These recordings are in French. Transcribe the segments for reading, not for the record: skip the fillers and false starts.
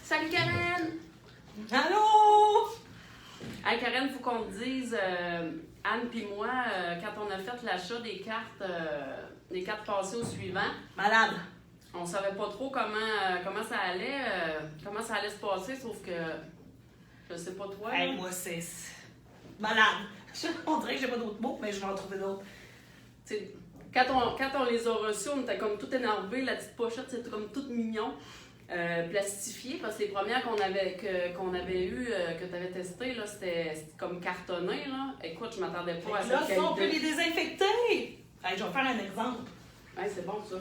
Salut Karen! Allô? Hey Karen, faut qu'on te dise, Anne puis moi, quand on a fait l'achat des cartes passées au suivant, Malade. on savait pas trop comment ça allait se passer, sauf que je sais pas toi. Hey, là. moi, c'est malade. On dirait que j'ai pas d'autres mots, mais je vais en trouver d'autres. T'sais, quand on les a reçus, on était comme tout énervés, la petite pochette c'était comme toute mignon, plastifiée, parce que les premières qu'on avait eues, que tu avais testées, là, c'était comme cartonné. Là. Écoute, je m'attendais pas à Là, cette ça, on peut qualité. les désinfecter. Hey, je vais faire un exemple. Ouais, c'est bon ça.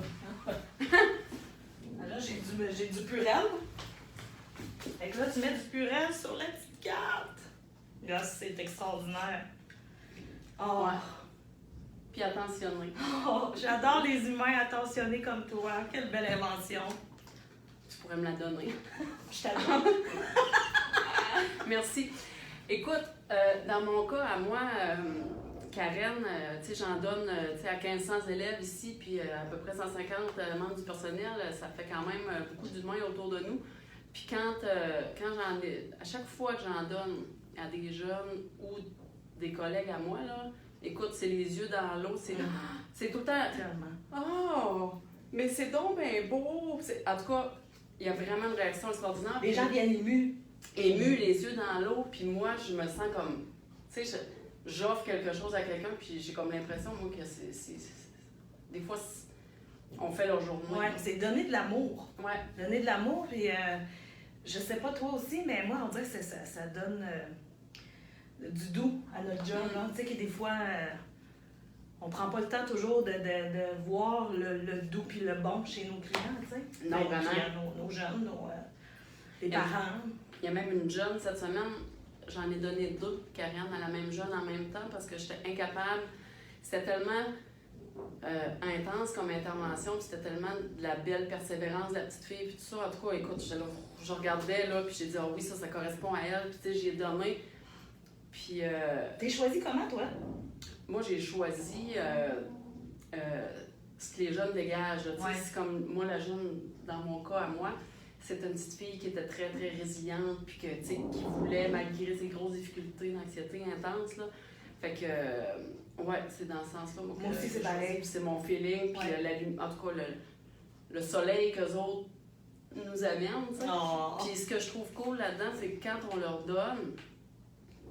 Là, j'ai du purel. Fait que là, tu mets du purel sur la petite carte. Là, c'est extraordinaire. Oh, Ouais. Puis attentionné. oh, j'adore les humains attentionnés comme toi. Quelle belle invention. Tu pourrais me la donner. Je t'adore. Merci. Écoute, dans mon cas, à moi, Karen, tu sais, j'en donne tu sais, à 1500 élèves ici, puis à peu près 150 membres du personnel, ça fait quand même beaucoup d'humains autour de nous. Puis quand à chaque fois que j'en donne à des jeunes ou des collègues à moi, là, écoute, c'est les yeux dans l'eau, c'est tout le temps... Tellement. Oh, mais c'est donc bien beau! En tout cas, il y a vraiment une réaction extraordinaire. Les gens viennent émus. Émus, les yeux dans l'eau, puis moi, je me sens comme... Tu sais, j'offre quelque chose à quelqu'un, puis j'ai comme l'impression, moi, que des fois, on fait leur journée. Ouais, c'est donner de l'amour. Ouais. Donner de l'amour, puis je sais pas toi aussi, mais moi, on dirait que ça donne du doux à notre job. Là. Tu sais que des fois, on prend pas le temps toujours de voir le doux puis le bon chez nos clients, tu sais. Non, Ben, vraiment. puis, nos jeunes, les parents. Il y a même une jeune cette semaine, j'en ai donné 2, Karen, à la même jeune en même temps, parce que j'étais incapable. C'était tellement intense comme intervention, puis c'était tellement de la belle persévérance de la petite fille, puis tout ça. En tout cas, écoute, je regardais, là, puis j'ai dit, ah oui, ça correspond à elle, puis tu sais, j'y ai donné. Puis... T'es choisi comment, toi? Moi, j'ai choisi ce que les jeunes dégagent. Ouais. C'est comme moi, la jeune, dans mon cas, à moi, c'était une petite fille qui était très, très résiliente, puis que, qui voulait, malgré ses grosses difficultés, une anxiété intense, là. Fait que, ouais, c'est dans ce sens-là. Moi aussi, c'est pareil. C'est mon feeling, puis en tout cas, le soleil qu'eux autres nous amènent, tu sais. Oh. Puis ce que je trouve cool là-dedans, c'est que quand on leur donne,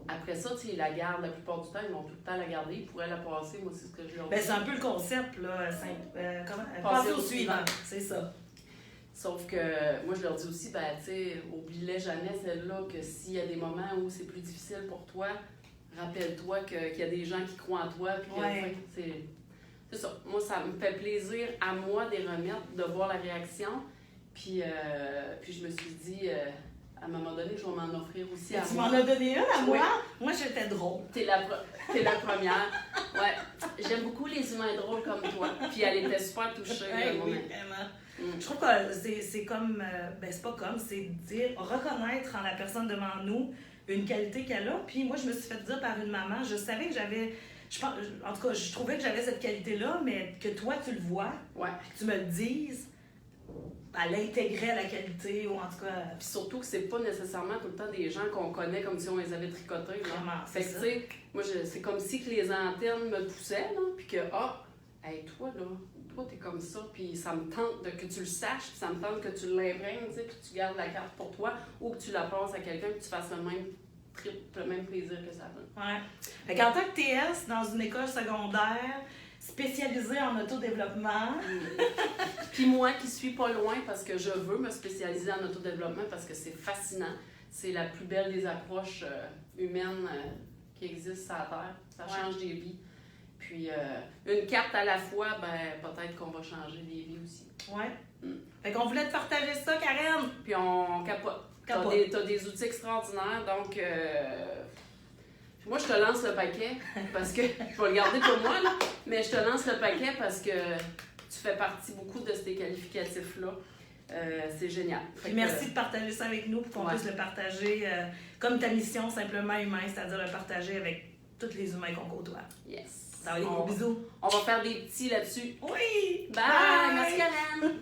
après ça, ils la gardent la plupart du temps, ils vont tout le temps la garder, ils pourraient la passer, moi c'est ce que je leur dis. Ben, c'est un peu le concept, là, passer au suivant, c'est ça. Sauf que moi je leur dis aussi, ben tu sais, oublie-les jamais celle-là, que s'il y a des moments où c'est plus difficile pour toi, rappelle-toi qu'il y a des gens qui croient en toi, puis que c'est ça. Moi ça me fait plaisir à moi de les remettre, de voir la réaction, puis je me suis dit... à un moment donné, je vais m'en offrir aussi à moi. Tu m'en as donné une à moi? Oui. Moi, j'étais drôle. T'es la première. Ouais. J'aime beaucoup les humains drôles comme toi. Puis elle était super touchée. Oui, vraiment. Je trouve que c'est comme... ben, c'est pas comme, c'est dire, reconnaître en la personne devant nous une qualité qu'elle a. Puis moi, je me suis fait dire par une maman, je savais que j'avais... En tout cas, je trouvais que j'avais cette qualité-là, mais que toi, tu le vois, puis que tu me le dises, elle intégrait la qualité, ou en tout cas... Puis surtout que c'est pas nécessairement tout le temps des gens qu'on connaît comme si on les avait tricotés. Vraiment, fait que, tu sais, moi, c'est comme si que les antennes me poussaient, là, puis que, hey, toi, là, toi, t'es comme ça, puis ça me tente que tu le saches, puis ça me tente que tu l'imprègnes, tu sais, puis tu gardes la carte pour toi, ou que tu la passes à quelqu'un, que tu fasses le même plaisir que ça donne. Ouais. Fait qu'en tant que TS, dans une école secondaire, spécialisée en autodéveloppement. Puis moi qui suis pas loin parce que je veux me spécialiser en autodéveloppement parce que c'est fascinant. C'est la plus belle des approches humaines qui existent sur la Terre. Ça change des vies. Puis une carte à la fois, ben peut-être qu'on va changer des vies aussi. Ouais. Fait qu'on voulait te partager ça, Karen. Puis on capote. T'as des outils extraordinaires, donc... Moi, je te lance le paquet parce que je vais le garder pour moi, là, mais je te lance le paquet parce que tu fais partie beaucoup de ces qualificatifs-là. C'est génial. Merci de partager ça avec nous pour qu'on puisse le partager comme ta mission simplement humaine, c'est-à-dire le partager avec tous les humains qu'on côtoie. Yes. Ça va, des gros bisous. On va faire des petits là-dessus. Oui! Bye! Merci, Karen!